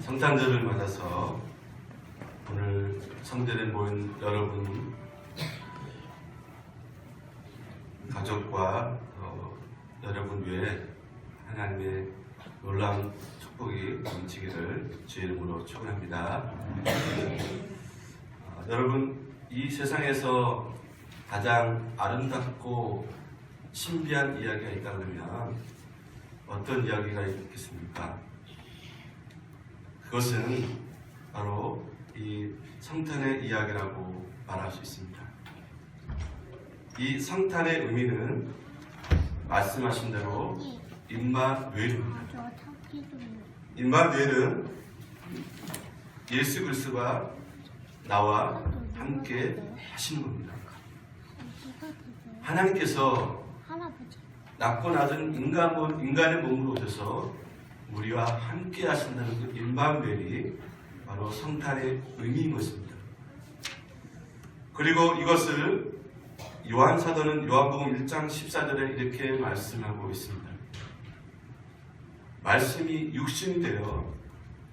성탄절을 맞아서 오늘 성전에 모인 여러분 가족과 여러분 위에 하나님의 놀라운 축복이 넘치기를 주의 이름으로 축원합니다. 여러분, 이 세상에서 가장 아름답고 신비한 이야기가 있다 그러면 어떤 이야기가 있겠습니까? 그것은 바로 이 성탄의 이야기라고 말할 수 있습니다. 이 성탄의 의미는 말씀하신 대로 임마누엘입니다. 임마누엘은 예수 그리스도가 나와 함께 하시는 겁니다. 하나님께서 낮고 낮은 인간의 몸으로 오셔서 우리와 함께 하신다는 그 임마누엘이 바로 성탄의 의미인 것입니다. 그리고 이것을 요한 사도는 요한복음 1장 14절에 이렇게 말씀하고 있습니다. 말씀이 육신이 되어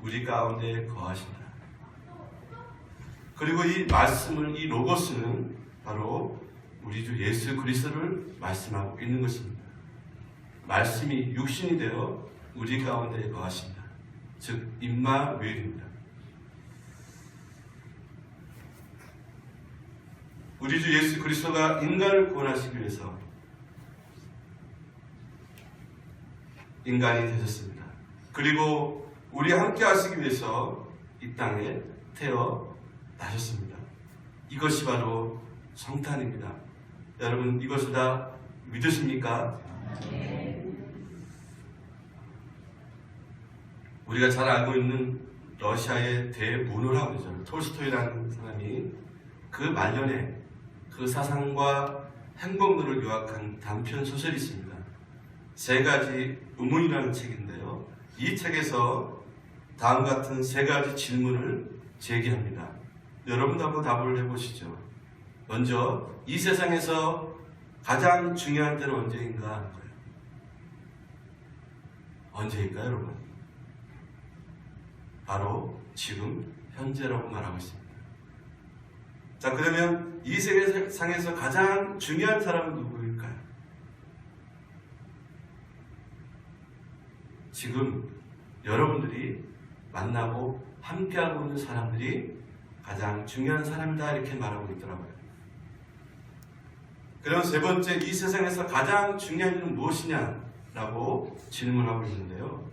우리 가운데 거하신다. 그리고 이 말씀을, 이 로고스는 바로 우리 주 예수 그리스도를 말씀하고 있는 것입니다. 말씀이 육신이 되어 우리 가운데 거하신다. 즉 임마누엘입니다. 우리 주 예수 그리스도가 인간을 구원하시기 위해서 인간이 되셨습니다. 그리고 우리와 함께 하시기 위해서 이 땅에 태어나셨습니다. 이것이 바로 성탄입니다. 여러분, 이것을 다 믿으십니까? 네. 우리가 잘 알고 있는 러시아의 대문호라고 하죠. 톨스토이라는 사람이 그 말년에 그 사상과 행동들을 요약한 단편 소설이 있습니다. 세 가지 의문이라는 책인데요. 이 책에서 다음 같은 세 가지 질문을 제기합니다. 여러분도 한번 답을 해보시죠. 먼저, 이 세상에서 가장 중요한 때는 언제인가 하는 거예요. 언제일까요, 여러분? 바로 지금 현재라고 말하고 있습니다. 자, 그러면 이 세상에서 가장 중요한 사람은 누구일까요? 지금 여러분들이 만나고 함께하고 있는 사람들이 가장 중요한 사람이다, 이렇게 말하고 있더라고요. 그럼 세 번째, 이 세상에서 가장 중요한 일은 무엇이냐라고 질문하고 있는데요.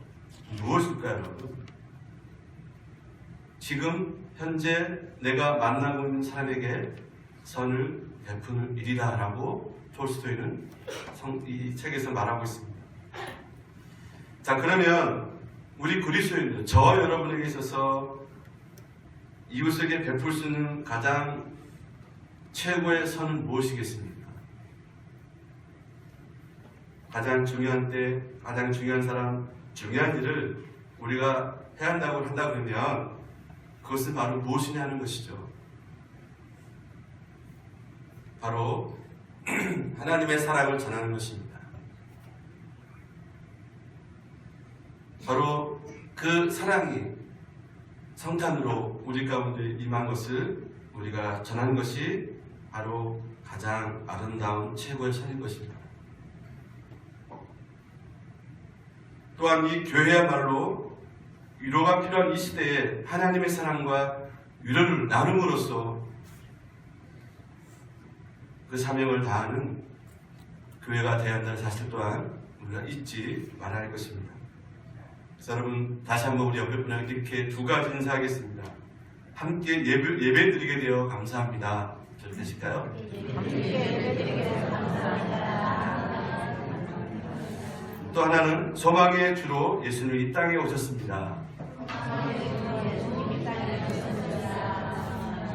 무엇일까요, 여러분? 지금 현재 내가 만나고 있는 사람에게 선을 베푸는 일이다 라고 톨스토이는 이 책에서 말하고 있습니다. 자, 그러면 우리 그리스도인들, 저와 여러분에게 있어서 이웃에게 베풀 수 있는 가장 최고의 선은 무엇이겠습니까? 가장 중요한 때, 가장 중요한 사람, 중요한 일을 우리가 해야 한다고 그러면 그것은 바로 무엇이냐 하는 것이죠. 바로 하나님의 사랑을 전하는 것입니다. 바로 그 사랑이 성탄으로 우리 가운데 임한 것을 우리가 전하는 것이 바로 가장 아름다운 최고의 선인 것입니다. 또한 이 교회야말로 위로가 필요한 이 시대에 하나님의 사랑과 위로를 나눔으로써 그 사명을 다하는 교회가 되어야 한다는 사실 또한 우리가 잊지 말아야 할 것입니다. 그래서 여러분, 다시 한번 우리 옆에 분에게 이렇게 두 가지 인사하겠습니다. 함께 예배드리게 되어 감사합니다. 저렇게 하실까요? 함께 예배드리게 되어 감사합니다. 또 하나는 소망의 주로 예수님이 이 땅에 오셨습니다.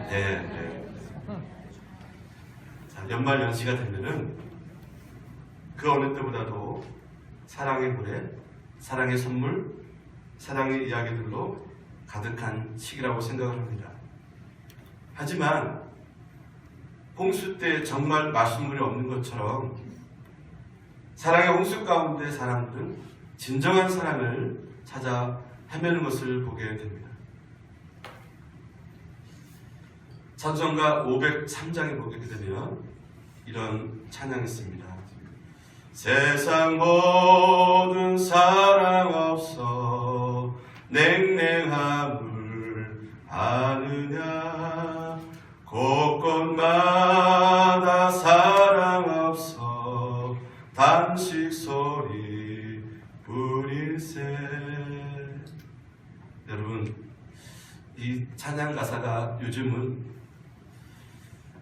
네. 자, 연말 연시가 되면은 그 어느 때보다도 사랑의 노래, 사랑의 선물, 사랑의 이야기들로 가득한 시기라고 생각을 합니다. 하지만 홍수 때 정말 마실물이 없는 것처럼 사랑의 홍수 가운데 사람들은 진정한 사랑을 찾아 헤매는 것을 보게 됩니다. 찬송가 503장에 보게 되면 이런 찬양이 있습니다. 세상 모든 사랑 없어 냉랭함을 아느냐 곳곳마다 사랑 없어 단식 소리 뿐일세. 여러분, 이 찬양 가사가 요즘은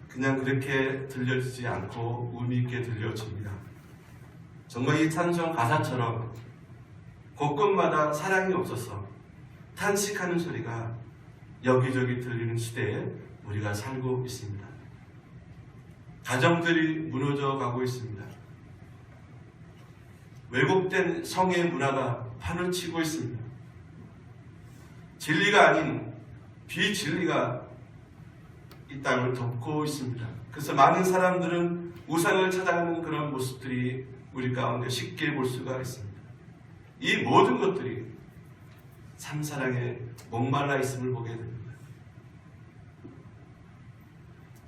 그냥 그렇게 들려지지 않고 의미 있게 들려집니다. 정말 이 찬송 가사처럼 곳곳마다 사랑이 없어서 탄식하는 소리가 여기저기 들리는 시대에 우리가 살고 있습니다. 가정들이 무너져 가고 있습니다. 왜곡된 성의 문화가 판을 치고 있습니다. 진리가 아닌 비진리가 이 땅을 덮고 있습니다. 그래서 많은 사람들은 우상을 찾아가는 그런 모습들이 우리 가운데 쉽게 볼 수가 있습니다. 이 모든 것들이 참사랑에 목말라 있음을 보게 됩니다.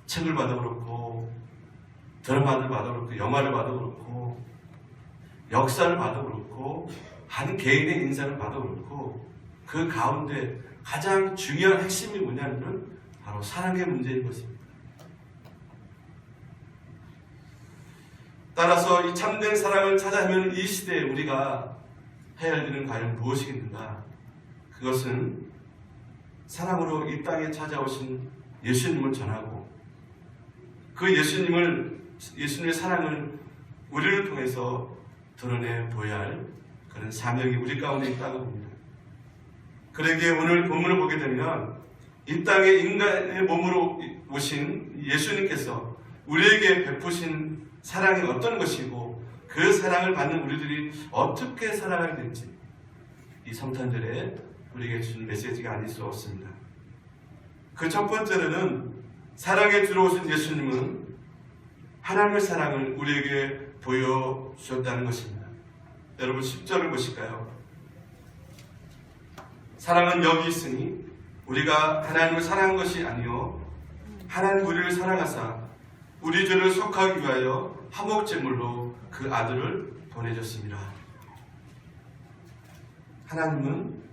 책을 봐도 그렇고 드라마를 봐도 그렇고 영화를 봐도 그렇고 역사를 봐도 그렇고 한 개인의 인생을 봐도 그렇고 그 가운데 가장 중요한 핵심이 뭐냐면 바로 사랑의 문제인 것입니다. 따라서 이 참된 사랑을 찾아 헤매는 이 시대에 우리가 해야 할 일은 과연 무엇이겠는가? 그것은 사랑으로 이 땅에 찾아오신 예수님을 전하고 그 예수님의 사랑을 우리를 통해서 드러내 보여야 할 그런 사명이 우리 가운데 있다고 봅니다. 그러기에 오늘 본문을 보게 되면 이 땅에 인간의 몸으로 오신 예수님께서 우리에게 베푸신 사랑이 어떤 것이고 그 사랑을 받는 우리들이 어떻게 살아가야 될지 이 성탄절에 우리에게 주신 메시지가 아닐 수 없습니다. 그 첫 번째로는 사랑에 들어오신 예수님은 하나님의 사랑을 우리에게 보여주셨다는 것입니다. 여러분 10절을 보실까요? 사랑은 여기 있으니 우리가 하나님을 사랑한 것이 아니요 하나님 우리를 사랑하사 우리 죄를 속하기 위하여 화목제물로 그 아들을 보내줬습니다. 하나님은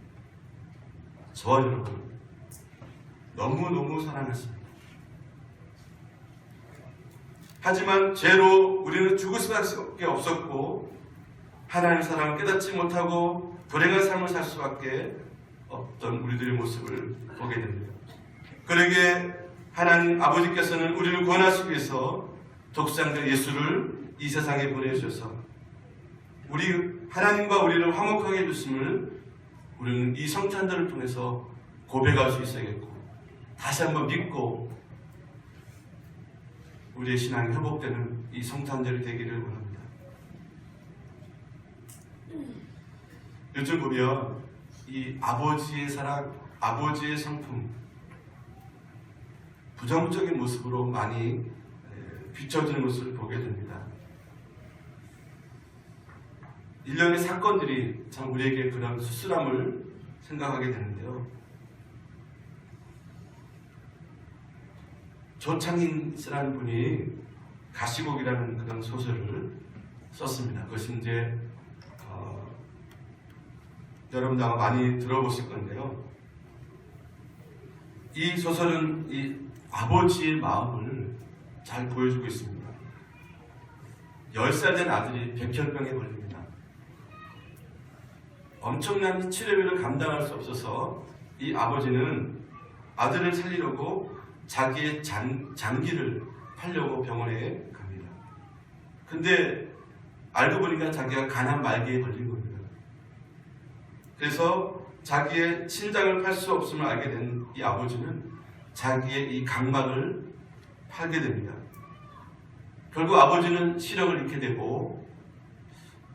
저와 여러분 너무너무 사랑하십니다. 하지만 죄로 우리는 죽을 수밖에 없었고 하나님의 사랑을 깨닫지 못하고 불행한 삶을 살 수밖에 없던 우리들의 모습을 보게 됩니다. 그러기에 하나님 아버지께서는 우리를 구원하시기 위해서 독생자 예수를 이 세상에 보내주셔서 우리 하나님과 우리를 화목하게 해주심을 우리는 이 성탄절을 통해서 고백할 수 있어야겠고 다시 한번 믿고 우리의 신앙이 회복되는 이 성탄절이 되기를 원합니다. 요즘 보면 이 아버지의 사랑, 아버지의 성품 부정적인 모습으로 많이 비춰지는 모습을 보게 됩니다. 일련의 사건들이 참 우리에게 그런 수술함을 생각하게 되는데요. 조창인 씨라는 분이 가시곡이라는 그런 소설을 썼습니다. 그것이 이제 여러분도 아마 많이 들어보실 건데요. 이 소설은 이 아버지의 마음을 잘 보여주고 있습니다. 10살 된 아들이 백혈병에 걸립니다. 엄청난 치료비를 감당할 수 없어서 이 아버지는 아들을 살리려고 자기의 장기를 팔려고 병원에 갑니다. 근데 알고 보니까 자기가 간암 말기에 걸린 겁니다. 그래서 자기의 신장을 팔 수 없음을 알게 된 이 아버지는 자기의 이 각막을 팔게 됩니다. 결국 아버지는 시력을 잃게 되고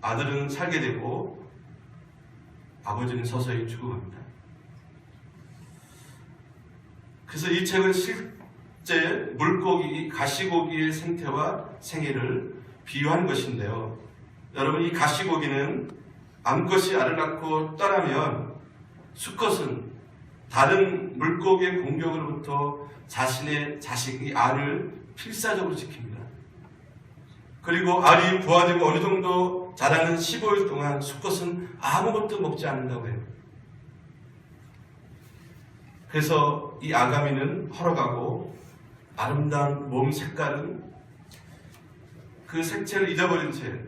아들은 살게 되고 아버지는 서서히 죽어갑니다. 그래서 이 책은 실제 물고기, 가시고기의 생태와 생애를 비유한 것인데요. 여러분, 이 가시고기는 암컷이 알을 낳고 떠나면 수컷은 다른 물고기의 공격으로부터 자신의 자식이 알을 필사적으로 지킵니다. 그리고 알이 부화되고 어느 정도 자라는 15일 동안 수컷은 아무것도 먹지 않는다고 해요. 그래서 이 아가미는 헐어가고 아름다운 몸 색깔은 그 색채를 잊어버린 채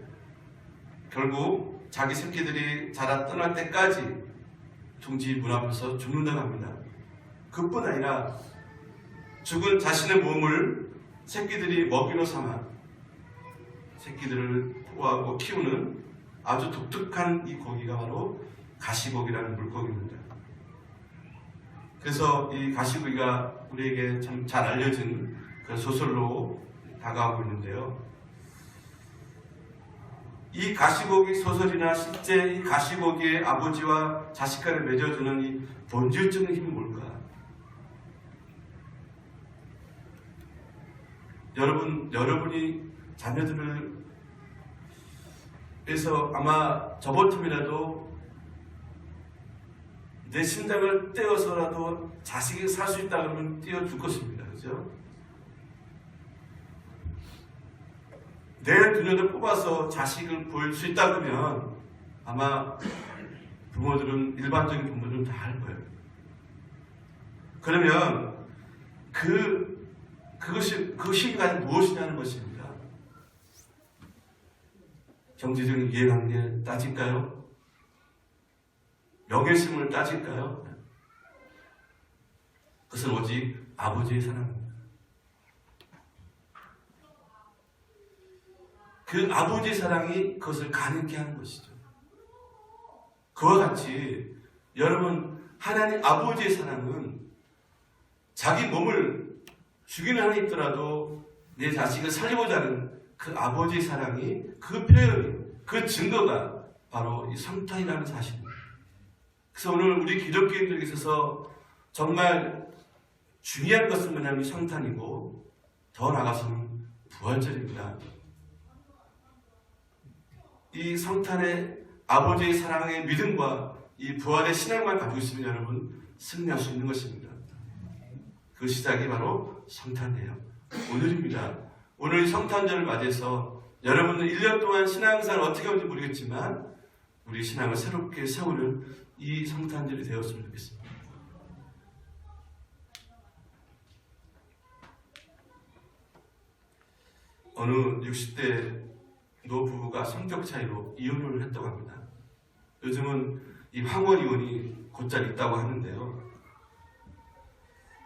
결국 자기 새끼들이 자라 떠날 때까지 둥지 문 앞에서 죽는다고 합니다. 그뿐 아니라 죽은 자신의 몸을 새끼들이 먹이로 삼아 새끼들을 포하고 키우는 아주 독특한 이 고기가 바로 가시고기라는 물고기입니다. 그래서 이 가시고기가 우리에게 참 잘 알려진 그 소설로 다가오고 있는데요. 이 가시고기 소설이나 실제 이 가시고기의 아버지와 자식 간에 맺어주는 이 본질적인 힘이 뭘까? 여러분이 자녀들을 위해서 아마 저번쯤이라도 내 심장을 떼어서라도 자식이 살 수 있다 그러면 떼어줄 것입니다. 그죠? 내 그녀를 뽑아서 자식을 볼 수 있다 그러면 아마 부모들은, 일반적인 부모들은 다 할 거예요. 그러면 그 힘이 무엇이냐는 것입니다. 경제적인 이해관계 따질까요? 명예심을 따질까요? 그것은 오직 아버지의 사랑입니다. 그 아버지의 사랑이 그것을 가능케 하는 것이죠. 그와 같이 여러분, 하나님 아버지의 사랑은 자기 몸을 죽이는 한이 있더라도 내 자식을 살리고자 하는 그 아버지의 사랑이, 그 표현이, 그 증거가 바로 이 성탄이라는 사실입니다. 그래서 오늘 우리 기독교인들에게 있어서 정말 중요한 것은 뭐냐면 성탄이고, 더 나아가서는 부활절입니다. 이 성탄의 아버지의 사랑의 믿음과 이 부활의 신앙만 가지고 있으면 여러분 승리할 수 있는 것입니다. 그 시작이 바로 성탄이에요. 오늘입니다. 오늘 성탄절을 맞이해서 여러분은 1년 동안 신앙생활을 어떻게 하는지 모르겠지만 우리 신앙을 새롭게 세우는 이 성탄절이 되었으면 좋겠습니다. 어느 60대 노부부가 성격 차이로 이혼을 했다고 합니다. 요즘은 이 황혼 이혼이 곧잘 있다고 하는데요.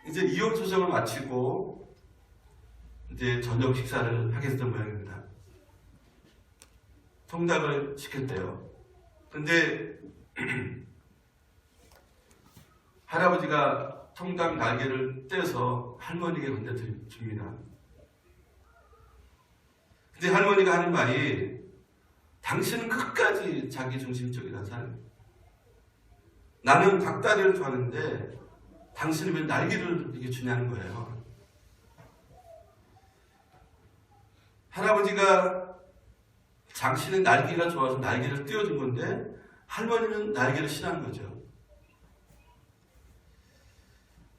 이제 이혼 소송을 마치고 이제 저녁 식사를 하게 됐던 모양입니다. 통닭을 시켰대요. 근데 할아버지가 통닭 날개를 떼서 할머니에게 건네줍니다. 근데 할머니가 하는 말이, 당신은 끝까지 자기중심적이라는 사람이에요. 나는 닭다리를 좋아하는데 당신은 왜 날개를 이렇게 주냐는 거예요. 할아버지가 당신은 날개가 좋아서 날개를 띄워준 건데 할머니는 날개를 싫어하는 거죠.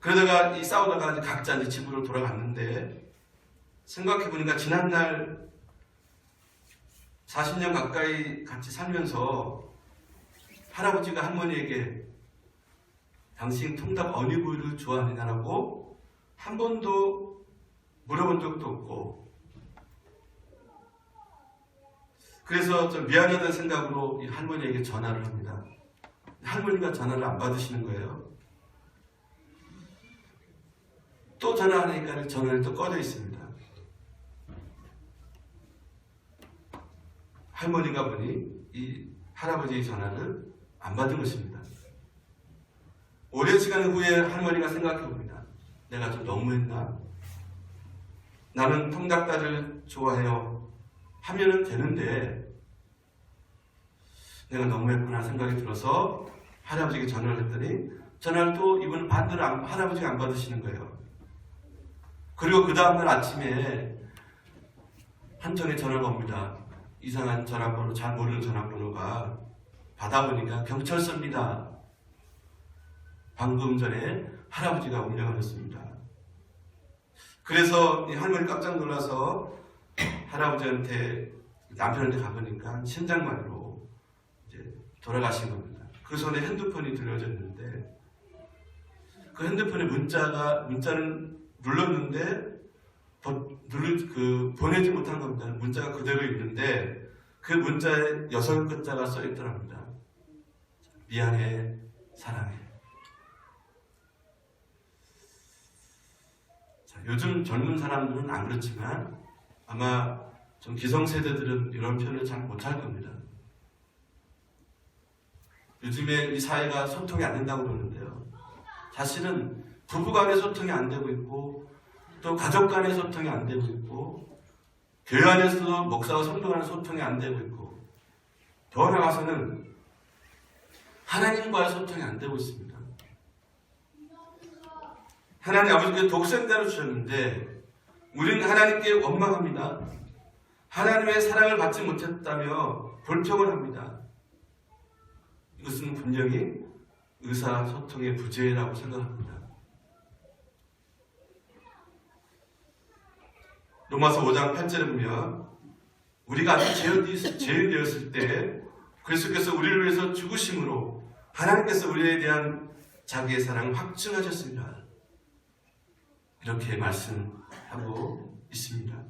그러다가 싸우다가 각자 이제 집으로 돌아갔는데, 생각해보니까 지난날 40년 가까이 같이 살면서 할아버지가 할머니에게 당신 통닭 어느 부위를 좋아하느냐라고 한 번도 물어본 적도 없고, 그래서 좀 미안하다는 생각으로 이 할머니에게 전화를 합니다. 할머니가 전화를 안 받으시는 거예요. 또 전화하니까 전화를 또 꺼져 있습니다. 할머니가 보니 이 할아버지의 전화를 안 받은 것입니다. 오랜 시간 후에 할머니가 생각해 봅니다. 내가 좀 너무했나? 나는 통닭다리를 좋아해요 하면은 되는데 내가 너무했구나 생각이 들어서 할아버지에게 전화를 했더니 전화를 또 이분은 반대로 할아버지가 안 받으시는 거예요. 그리고 그 다음날 아침에 한 통의 전화가 옵니다. 이상한 전화번호, 잘 모르는 전화번호가. 받아보니까 경찰서입니다. 방금 전에 할아버지가 운명하셨습니다. 그래서 이 할머니 깜짝 놀라서 할아버지한테 남편한테 가보니까 심장마비로 이제 돌아가신 겁니다. 그 손에 핸드폰이 들려졌는데 그 핸드폰에 문자를 눌렀는데 보내지 못한 겁니다. 문자가 그대로 있는데 그 문자에 6글자가 써 있더랍니다. 미안해, 사랑해. 자, 요즘 젊은 사람들은 안 그렇지만 아마 좀 기성세대들은 이런 표현을 잘 못할 겁니다. 요즘에 이 사회가 소통이 안 된다고 그러는데요. 사실은 부부 간의 소통이 안 되고 있고 또 가족 간의 소통이 안 되고 있고 교회 안에서도 목사와 성도 간의 소통이 안 되고 있고 더 나아가서는 하나님과의 소통이 안 되고 있습니다. 하나님 아버지께 독생자를 주셨는데 우리는 하나님께 원망합니다. 하나님의 사랑을 받지 못했다며 불평을 합니다. 이것은 분명히 의사소통의 부재라고 생각합니다. 로마서 5장 8절에 보면 우리가 아직 죄인 되었을 때 그리스도께서 우리를 위해서 죽으심으로 하나님께서 우리에 대한 자기의 사랑을 확증하셨습니다. 이렇게 말씀하고 있습니다.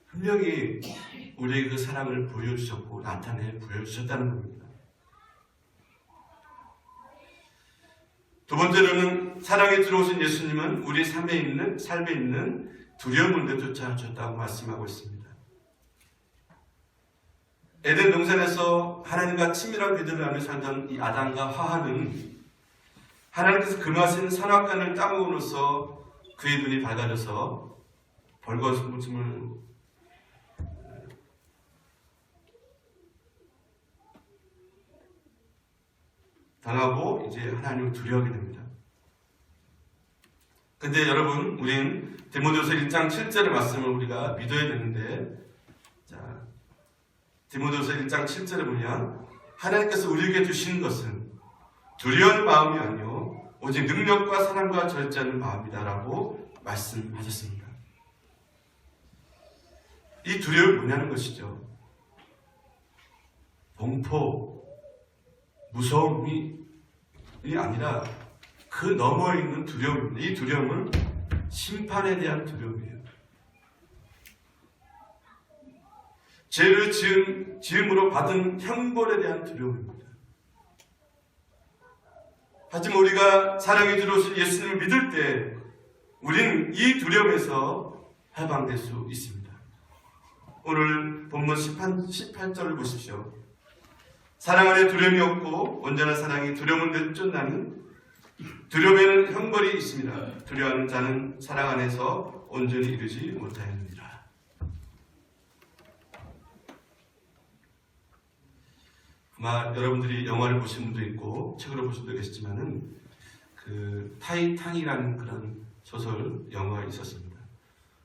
분명히 우리의 그 사랑을 보여주셨고 나타내 보여주셨다는 겁니다. 두 번째로는 사랑에 들어오신 예수님은 우리 삶에 있는 두려움을 내쫓아 줬다고 말씀하고 있습니다. 에덴 동산에서 하나님과 친밀한 교제를 하며 살던 이 아담과 하와는 하나님께서 금하신 선악과를 따먹음으로써 그의 눈이 밝아져서 벌거벗음을 당하고 이제 하나님을 두려워하게 됩니다. 근데 여러분, 우린 디모데후서 1장 7절의 말씀을 우리가 믿어야 되는데, 자, 디모데후서 1장 7절에 보면 하나님께서 우리에게 주신 것은 두려운 마음이 아니요 오직 능력과 사랑과 절제하는 마음이다라고 말씀하셨습니다. 이 두려움이 뭐냐는 것이죠. 공포, 무서움이 아니라 그 너머에 있는 두려움입니다. 이 두려움은 심판에 대한 두려움이에요. 죄를 지음으로 받은 형벌에 대한 두려움입니다. 하지만 우리가 사랑에 들어오신 예수님을 믿을 때 우리는 이 두려움에서 해방될 수 있습니다. 오늘 본문 18절을 보십시오. 사랑 안에 두려움이 없고 온전한 사랑이 두려움을 내쫓나니 두려움에는 형벌이 있습니다. 두려워하는 자는 사랑 안에서 온전히 이르지 못하였느니라. 아마 여러분들이 영화를 보신 분도 있고 책으로 보신 분도 계시지만은 그 타이탄이라는 그런 소설 영화가 있었습니다.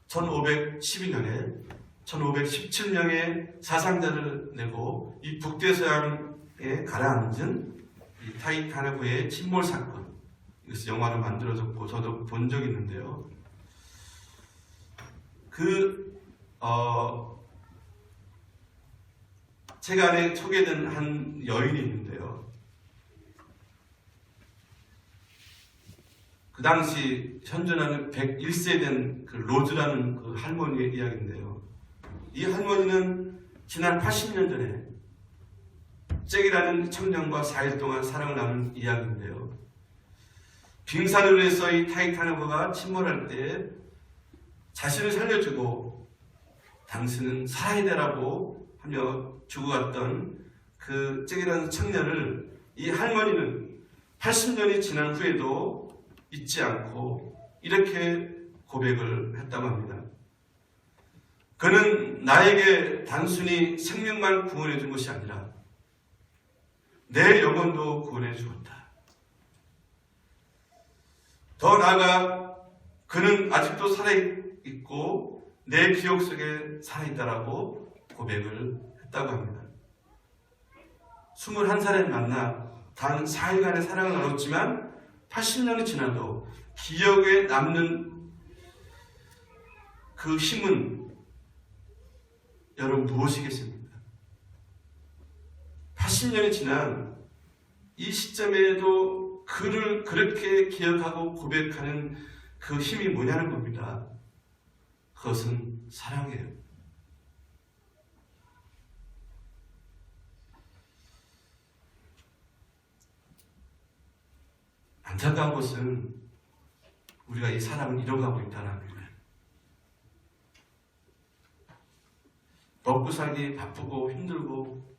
1512년에 1517명의 사상자를 내고 이 북대서양에 가라앉은 이 타이타닉호의 침몰 사건, 이것을 영화로 만들어졌고 저도 본 적이 있는데요. 책 안에 소개된 한 여인이 있는데요. 그 당시 현존하는 101세 된 그 로즈라는 그 할머니의 이야기인데요. 이 할머니는 지난 80년 전에 잭이라는 청년과 4일 동안 사랑을 나눈 이야기인데요. 빙산으로 해서 이 타이타닉호가 침몰할 때 자신을 살려주고 당신은 살아야 되라고 하며 죽어갔던 그 잭이라는 청년을 이 할머니는 80년이 지난 후에도 잊지 않고 이렇게 고백을 했다고 합니다. 그는 나에게 단순히 생명만 구원해 준 것이 아니라 내 영혼도 구원해 주었다. 더 나아가 그는 아직도 살아있고 내 기억 속에 살아있다라고 고백을 했다고 합니다. 21살에 만나 단 4일간의 사랑을 나눴지만 80년이 지나도 기억에 남는 그 힘은 여러분 무엇이겠습니까? 80년이 지난 이 시점에도 그를 그렇게 기억하고 고백하는 그 힘이 뭐냐는 겁니다. 그것은 사랑이에요. 안타까운 것은 우리가 이 사랑을 잃어가고 있다는 거예요. 먹고 살기 바쁘고 힘들고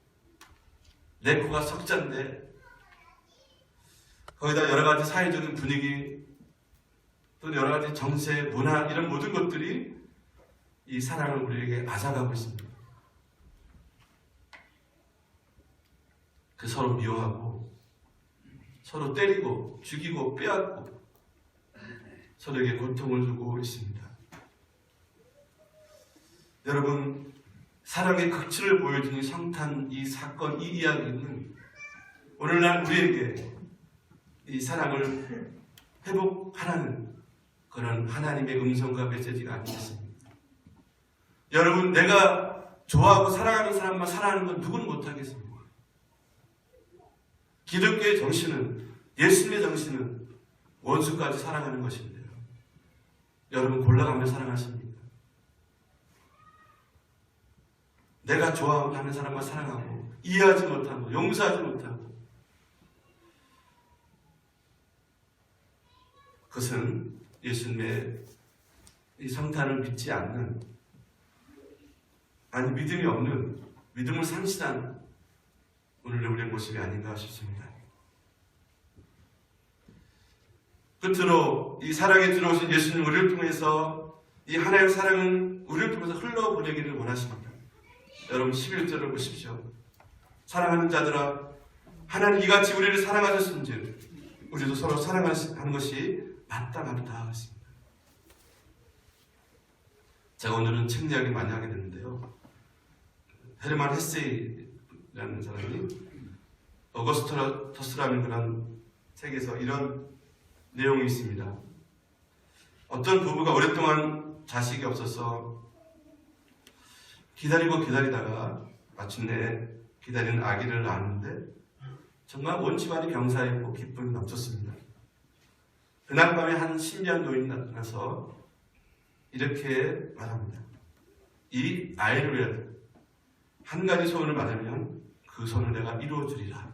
내 코가 석잔데 거기다 여러 가지 사회적인 분위기 또 여러 가지 정세, 문화 이런 모든 것들이 이 사랑을 우리에게 앗아가고 있습니다. 그 서로 미워하고 서로 때리고 죽이고 빼앗고 서로에게 고통을 주고 있습니다. 여러분, 사랑의 극치를 보여주는 성탄 이 사건, 이 이야기는 오늘날 우리에게 이 사랑을 회복하라는 그런 하나님의 음성과 메시지가 아니겠습니까? 여러분, 내가 좋아하고 사랑하는 사람만 사랑하는 건 누구는 못하겠습니까? 기독교의 정신은, 예수님의 정신은 원수까지 사랑하는 것인데요. 여러분, 골라가며 사랑하십니까? 내가 좋아하는 사람만 사랑하고 이해하지 못하고 용서하지 못하고 그것은 예수님의 이 성탄을 믿지 않는, 아니 믿음이 없는, 믿음을 상실한 오늘의 우리의 모습이 아닌가 싶습니다. 끝으로 이 사랑에 들어오신 예수님 우리를 통해서 이 하나님의 사랑은 우리를 통해서 흘러보내기를 원하십니다. 여러분 11절을 보십시오. 사랑하는 자들아, 하나님 이같이 우리를 사랑하셨은즉 우리도 서로 사랑하는 것이 마땅하다 하셨습니다. 제가 오늘은 책 이야기 많이 하게 되는데요. 헤르만 헤세이라는 사람이 어거스터스라는 그런 책에서 이런 내용이 있습니다. 어떤 부부가 오랫동안 자식이 없어서 기다리고 기다리다가 마침내 기다리는 아기를 낳았는데 정말 온 집안이 경사했고 기쁨이 넘쳤습니다. 그날 밤에 한 신비한 노인이 나타나서 이렇게 말합니다. 이 아이를 위해 한 가지 소원을 받으면 그 소원을 내가 이루어주리라.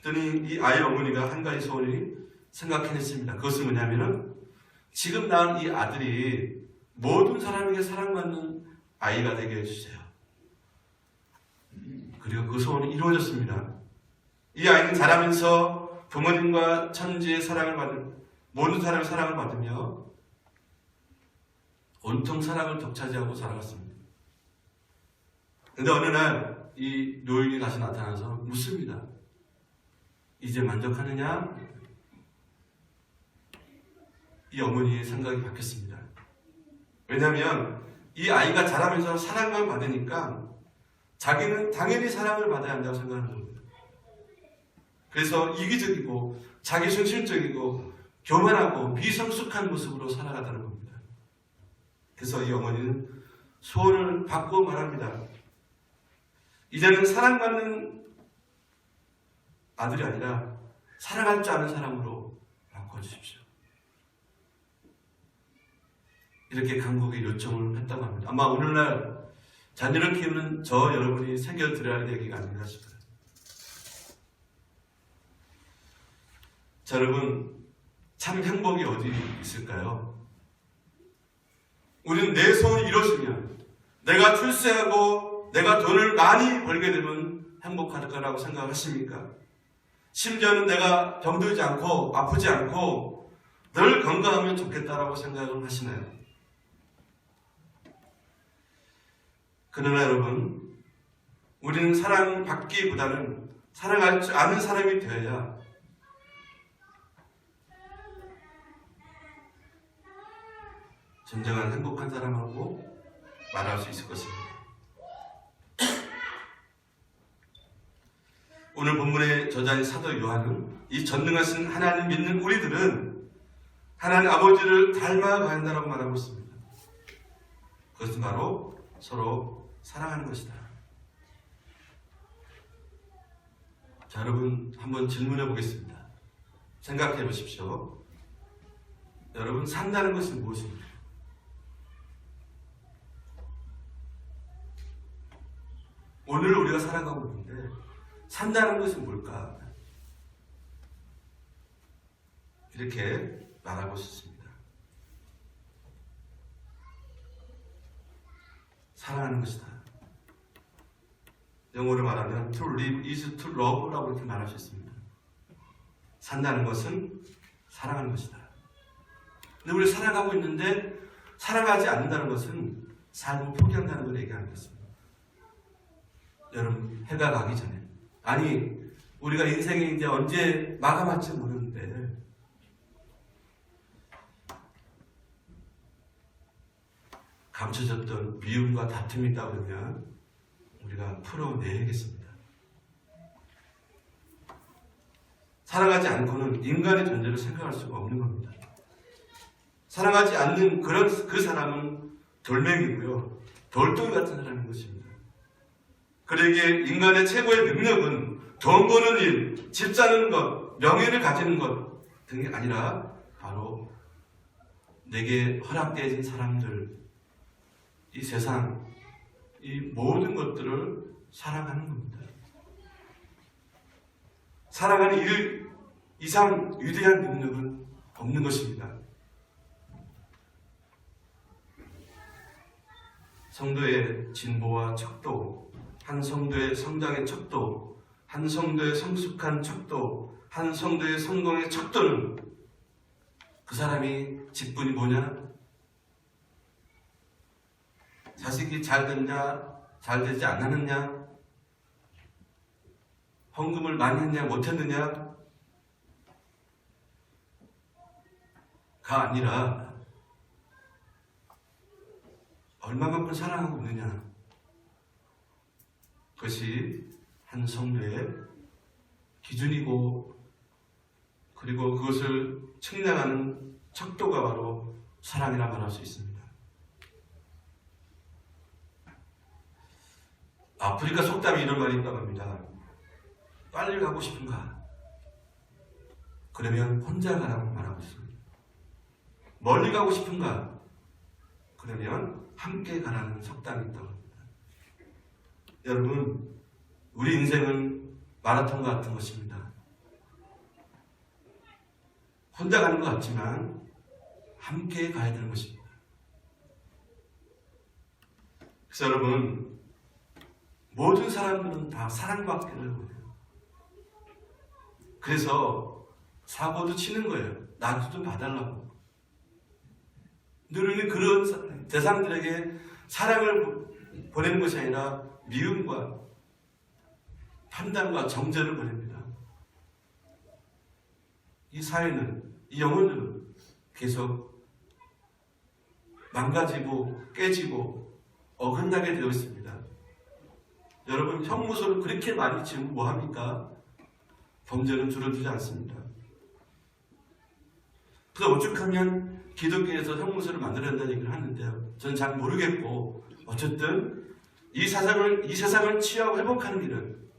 그랬더니 이 아이 어머니가 한 가지 소원이 생각해냈습니다. 그것은 뭐냐면은 지금 낳은 이 아들이 모든 사람에게 사랑받는 아이가 되게 해주세요. 그리고 그 소원이 이루어졌습니다. 이 아이는 자라면서 부모님과 천지의 사랑을 받은 모든 사람의 사랑을 받으며 온통 사랑을 독차지하고 살아갔습니다. 그런데 어느 날 이 노인이 다시 나타나서 묻습니다. 이제 만족하느냐? 이 어머니의 생각이 바뀌었습니다. 왜냐하면 이 아이가 자라면서 사랑만 받으니까 자기는 당연히 사랑을 받아야 한다고 생각하는 겁니다. 그래서 이기적이고 자기중심적이고 교만하고 비성숙한 모습으로 살아가다는 겁니다. 그래서 이 어머니는 소원을 받고 말합니다. 이제는 사랑받는 아들이 아니라 사랑할 줄 아는 사람으로 바꿔주십시오. 이렇게 간곡히 요청을 했다고 합니다. 아마 오늘날 자녀를 키우는 저 여러분이 새겨들어야 할 얘기가 아닌가 싶어요. 자, 여러분, 참 행복이 어디 있을까요? 우리는 내 소원이 이루어지면 내가 출세하고 내가 돈을 많이 벌게 되면 행복할 거라고 생각하십니까? 심지어는 내가 병들지 않고 아프지 않고 늘 건강하면 좋겠다라고 생각을 하시나요? 그러나 여러분, 우리는 사랑받기보다는 사랑할 줄 아는 사람이 되어야 진정한 행복한 사람하고 말할 수 있을 것입니다. 오늘 본문의 저자인 사도 요한은 이 전능하신 하나님 믿는 우리들은 하나님 아버지를 닮아가야 한다고 말하고 있습니다. 그것은 바로 서로 사랑하는 것이다. 자, 여러분 한번 질문해 보겠습니다. 생각해 보십시오. 여러분, 산다는 것은 무엇입니까? 오늘 우리가 살아가고 있는데 산다는 것은 뭘까? 이렇게 말하고 싶습니다. 사랑하는 것이다. 영어로 말하면 to live is to love라고 이렇게 말할 수 있습니다. 산다는 것은 사랑하는 것이다. 근데 우리 살아가고 있는데 사랑하지 않는다는 것은 삶을 포기한다는 걸 얘기하는 것입니다. 여러분, 해가 가기 전에, 아니 우리가 인생이 이제 언제 마감할지 모르는데 감춰졌던 미움과 다툼이 있다 그러면 우리가 풀어내야겠습니다. 사랑하지 않고는 인간의 존재를 생각할 수가 없는 겁니다. 사랑하지 않는 그 사람은 돌멩이고요, 돌덩이 같은 사람인 것입니다. 그러기에 인간의 최고의 능력은 돈 버는 일, 집 사는 것, 명예를 가지는 것 등이 아니라 바로 내게 허락되어진 사람들, 이 세상, 이 모든 것들을 사랑하는 겁니다. 사랑하는 일 이상 위대한 능력은 없는 것입니다. 성도의 진보와 척도, 한 성도의 성장의 척도, 한 성도의 성숙한 척도, 한 성도의 성공의 척도는 그 사람이 직분이 뭐냐? 자식이 잘 됐냐, 잘 되지 않았느냐, 헌금을 많이 했냐, 못했느냐, 가 아니라 얼마만큼 사랑하고 있느냐, 그것이 한 성도의 기준이고, 그리고 그것을 측량하는 척도가 바로 사랑이라 말할 수 있습니다. 아프리카 속담에 이런 말이 있다고 합니다. 빨리 가고 싶은가? 그러면 혼자 가라고 말하고 있습니다. 멀리 가고 싶은가? 그러면 함께 가라는 속담이 있다고 합니다. 여러분, 우리 인생은 마라톤과 같은 것입니다. 혼자 가는 것 같지만 함께 가야 되는 것입니다. 그래서 여러분, 모든 사람들은 다 사랑받기를 원해요. 그래서 사고도 치는 거예요. 나도 좀 봐달라고. 우리는 그런 대상들에게 사랑을 보내는 것이 아니라 미움과 판단과 정죄를 보냅니다. 이 사회는, 이 영혼들은 계속 망가지고 깨지고 어긋나게 되어 있습니다. 여러분, 형무소를 그렇게 많이 지으면 뭐합니까? 범죄는 줄어들지 않습니다. 그래서 오죽하면 기독교에서 형무소를 만들어야 한다는 얘기를 하는데요, 저는 잘 모르겠고, 어쨌든 이 세상을 치유하고 회복하는 일은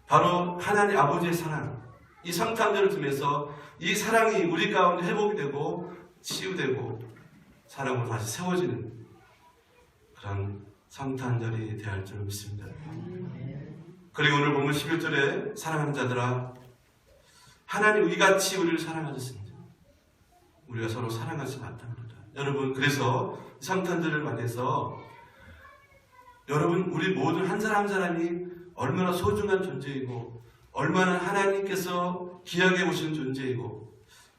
바로 하나님 아버지의 사랑, 이 성탄절을 통해서 이 사랑이 우리 가운데 회복이 되고 치유되고 사랑으로 다시 세워지는 그런 성탄절이 되어야 할 줄 믿습니다. 그리고 오늘 보면 11절에 사랑하는 자들아, 하나님 이같이 우리를 사랑하셨습니다. 우리가 서로 사랑하지 마땅합니다. 여러분, 그래서 성탄절을 맞이해서 여러분, 우리 모든 한 사람 한 사람이 얼마나 소중한 존재이고, 얼마나 하나님께서 귀하게 보시는 존재이고,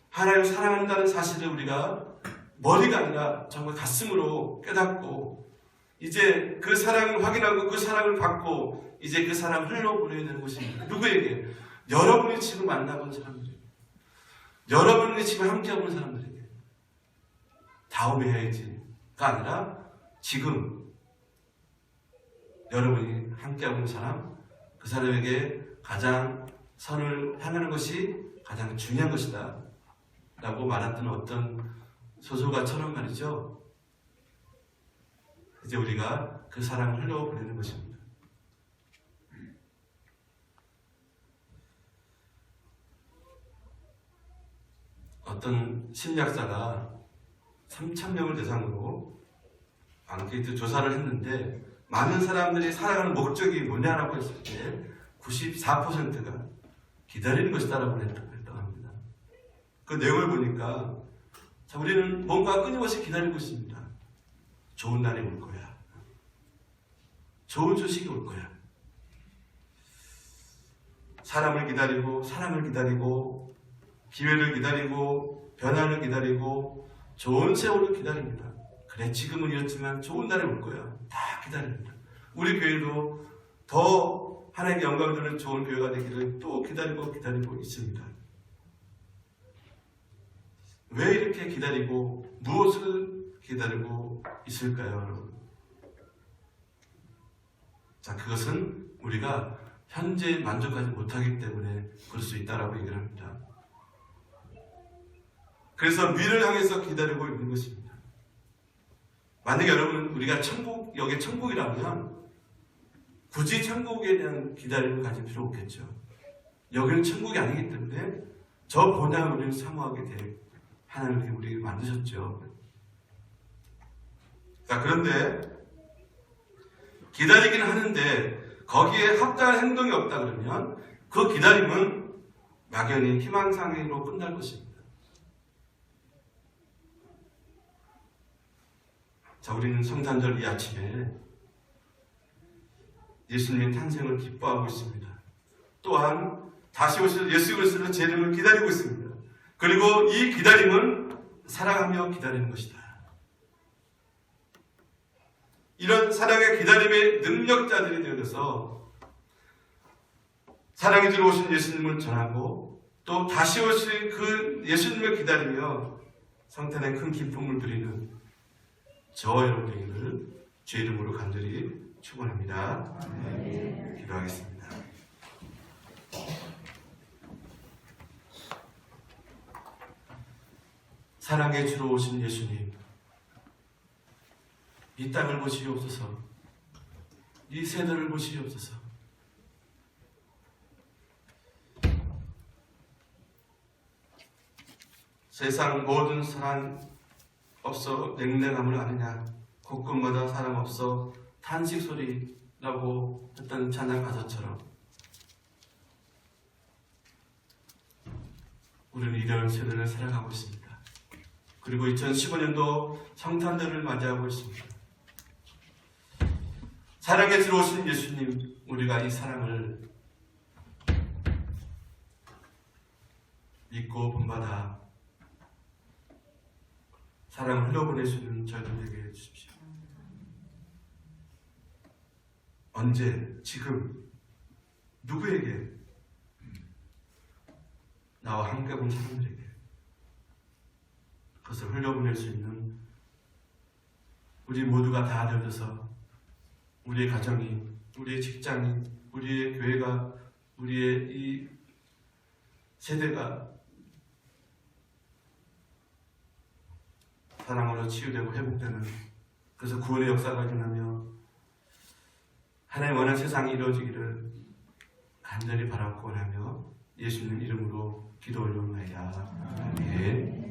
하나님을 사랑한다는 사실을 우리가 머리가 아니라 정말 가슴으로 깨닫고, 이제 그 사랑을 확인하고 그 사랑을 받고 이제 그 사랑을 흘려보내야 되는 것입니다. 누구에게? 여러분이 지금 만나본 사람들에게, 여러분이 지금 함께하고 있는 사람들에게. 다음에 해야지가 아니라 지금 여러분이 함께하고 있는 사람, 그 사람에게 가장 선을 향하는 것이 가장 중요한 것이다 라고 말했던 어떤 소설가처럼 말이죠. 이제 우리가 그 사랑을 흘려보내는 것입니다. 어떤 심리학자가 3,000명을 대상으로 앙케이트 조사를 했는데 많은 사람들이 살아가는 목적이 뭐냐라고 했을 때 94%가 기다리는 것이다라고 했다고 합니다. 그 내용을 보니까 자, 우리는 뭔가 끊임없이 기다리고 있습니다. 좋은 날이 올 거야. 좋은 소식이 올 거야. 사람을 기다리고 사랑을 기다리고 기회를 기다리고 변화를 기다리고 좋은 세월을 기다립니다. 그래 지금은 이렇지만 좋은 날이 올 거야. 다 기다립니다. 우리 교회도 더 하나님께 영광 드리는 좋은 교회가 되기를 또 기다리고 있습니다. 왜 이렇게 기다리고 무엇을 기다리고 있을까요, 여러분? 자, 그것은 우리가 현재 만족하지 못하기 때문에 그럴 수 있다라고 얘기를 합니다. 그래서 미래를 향해서 기다리고 있는 것입니다. 만약에 여러분 우리가 여기 천국이라면 굳이 천국에 대한 기다림을 가질 필요 없겠죠. 여기는 천국이 아니기 때문에 저 본향을 우리는 사모하게 돼 하나님께 우리를 만드셨죠. 자, 그런데 기다리기는 하는데 거기에 합당한 행동이 없다 그러면 그 기다림은 막연히 희망상으로 끝날 것입니다. 자, 우리는 성탄절 이 아침에 예수님의 탄생을 기뻐하고 있습니다. 또한 다시 오실 예수 그리스도의 재림을 기다리고 있습니다. 그리고 이 기다림은 사랑하며 기다리는 것이다. 이런 사랑의 기다림의 능력자들이 되어서 사랑이 들어오신 예수님을 전하고 또 다시 오실 그 예수님을 기다리며 성탄의 큰 기쁨을 드리는 저와 여러분들을 주 이름으로 간절히 축원합니다. 기도하겠습니다. 사랑의 주로 오신 예수님, 이 땅을 보시옵소서. 이 세대를 보시옵소서. 세상 모든 사람 없어 냉랭함을 아느냐, 곳곳마다 사람 없어 탄식 소리라고 했던 찬양 가사처럼 우리는 이런 세대를 살아가고 있습니다. 그리고 2015년도 성탄절을 맞이하고 있습니다. 사랑에 들어오신 예수님, 우리가 이 사랑을 믿고 본받아 사랑을 흘려보낼 수 있는 저희들 되게 해주십시오. 언제, 지금, 누구에게? 나와 함께 본 사람들에게 그것을 흘려보낼 수 있는 우리 모두가 다 되어져서 우리의 가정이, 우리의 직장이, 우리의 교회가, 우리의 이 세대가 사랑으로 치유되고 회복되는, 그래서 구원의 역사가 일어나며 하나님 원하는 세상이 이루어지기를 간절히 바라고 원하며 예수님 이름으로 기도 올려옵나이다. 아멘.